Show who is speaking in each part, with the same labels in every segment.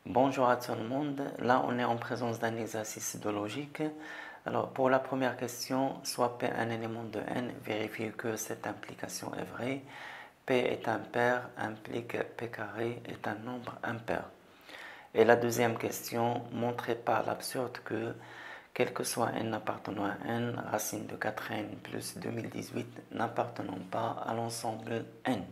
Speaker 1: Bonjour à tout le monde. Là, on est en présence d'un exercice de logique. Alors, pour la première question, soit P un élément de n, vérifiez que cette implication est vraie. P est impair implique P carré est un nombre impair. Et la deuxième question, montrez par l'absurde que, quel que soit n appartenant à n, racine de 4n plus 2018 n'appartenant pas à l'ensemble n.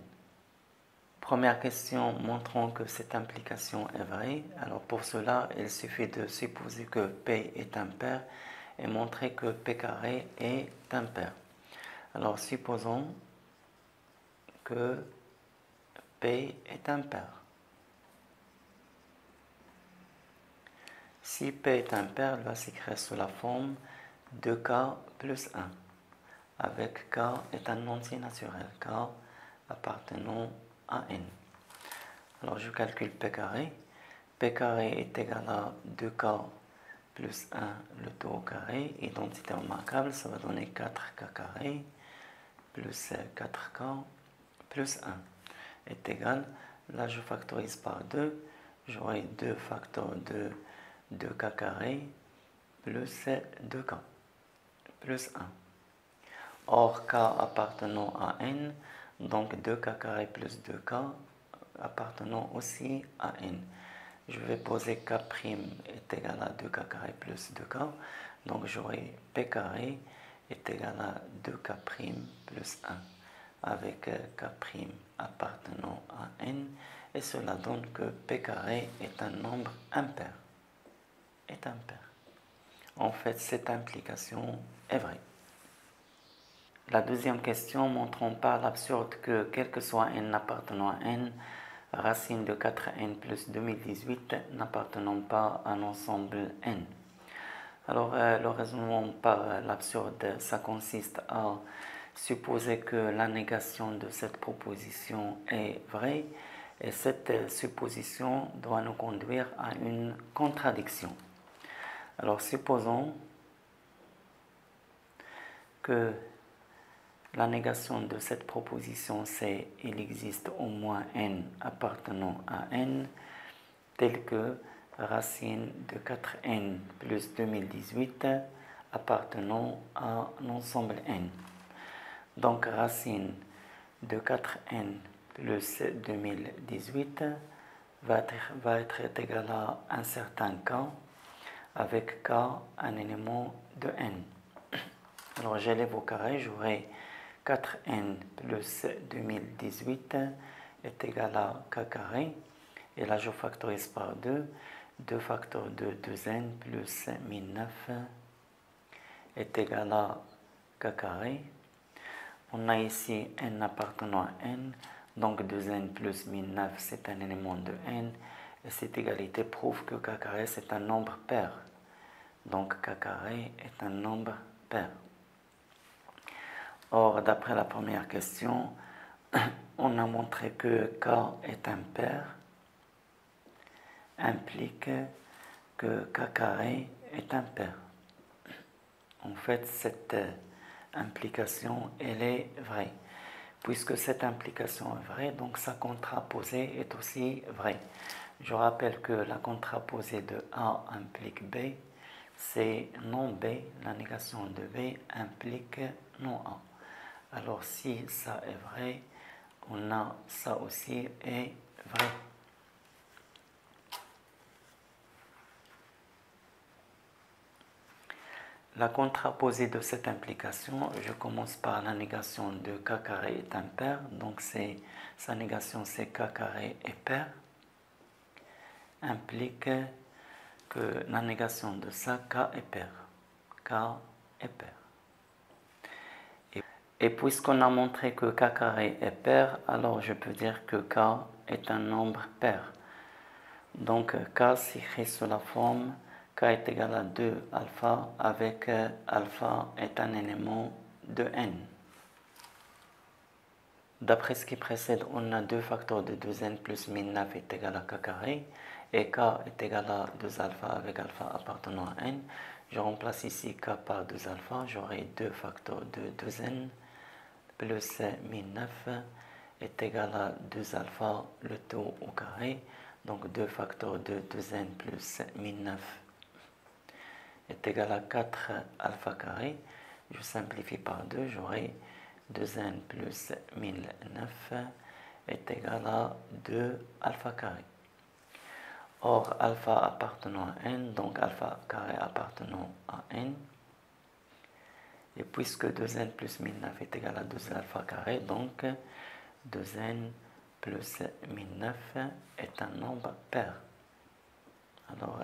Speaker 1: Première question, montrons que cette implication est vraie. Alors pour cela, il suffit de supposer que P est impair et montrer que P carré est impair. Alors supposons que P est impair. Si P est impair, il va s'écrire sous la forme 2K plus 1, avec K est un entier naturel, K appartenant à n. Alors je calcule P carré. P carré est égal à 2K plus 1 le tout au carré. Identité remarquable, ça va donner 4K carré plus 4K plus 1 est égal. Là je factorise par 2. J'aurai 2 facteurs de 2K carré plus 2K plus 1. Or K appartenant à n, donc 2K carré plus 2K appartenant aussi à n. Je vais poser K' est égal à 2K carré plus 2K. Donc j'aurai P carré est égal à 2K' plus 1 avec K' appartenant à n. Et cela donne que P carré est un nombre impair. En fait, cette implication est vraie. La deuxième question, montrons par l'absurde que, quel que soit n appartenant à n, racine de 4n plus 2018 n'appartenant pas à l'ensemble n. Alors, le raisonnement par l'absurde, ça consiste à supposer que la négation de cette proposition est vraie, et cette supposition doit nous conduire à une contradiction. Alors, supposons que la négation de cette proposition, c'est il existe au moins n appartenant à n, tel que racine de 4n plus 2018 appartenant à l'ensemble n. Donc racine de 4n plus 2018 va être égal à un certain k, avec k un élément de n. Alors j'élève au carré, j'aurai 4n plus 2018 est égal à k carré. Et là, je factorise par 2. 2 facteurs de 2n plus 1009 est égal à k carré. On a ici n appartenant à n. Donc 2n plus 1009, c'est un élément de n. Et cette égalité prouve que k carré, c'est un nombre pair. Donc k carré est un nombre pair. Or, d'après la première question, on a montré que K est impair, implique que K carré est impair. En fait, cette implication, elle est vraie. Puisque cette implication est vraie, donc sa contraposée est aussi vraie. Je rappelle que la contraposée de A implique B, c'est non B, la négation de B implique non A. Alors si ça est vrai, on a ça aussi est vrai. La contraposée de cette implication, je commence par la négation de k carré est impair, donc sa négation c'est k carré est pair, implique que la négation de ça, k est pair. K est pair. Et puisqu'on a montré que k carré est pair, alors je peux dire que k est un nombre pair. Donc k s'écrit sous la forme k est égal à 2 alpha avec alpha est un élément de n. D'après ce qui précède, on a 2 facteurs de 2n plus 1009 est égal à k carré et k est égal à 2 alpha avec alpha appartenant à n. Je remplace ici k par 2 alpha, j'aurai 2 facteurs de 2n plus 1009 est égal à 2 alpha le tout au carré. Donc 2 facteurs de 2n plus 1009 est égal à 4 alpha carré. Je simplifie par 2, j'aurai 2n plus 1009 est égal à 2 alpha carré. Or, alpha appartenant à n, donc alpha carré appartenant à n, et puisque 2n plus 1009 est égal à 2 alpha carré, donc 2n plus 1009 est un nombre pair. Alors,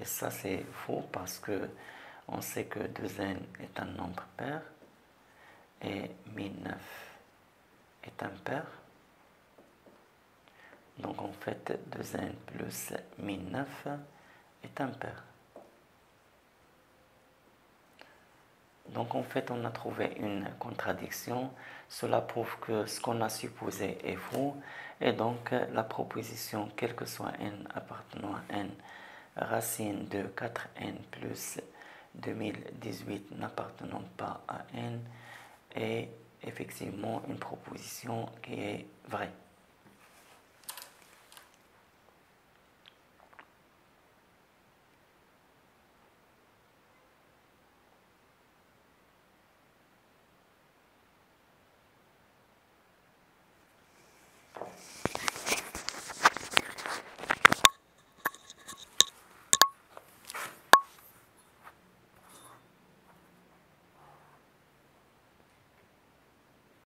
Speaker 1: et ça c'est faux parce que on sait que 2n est un nombre pair et 1009 est un pair. Donc en fait 2n plus 1009 est un pair. Donc en fait on a trouvé une contradiction. Cela prouve que ce qu'on a supposé est faux. Et donc la proposition quel que soit n appartenant à n, racine de 4n plus 2018 n'appartenant pas à n est effectivement une proposition qui est vraie.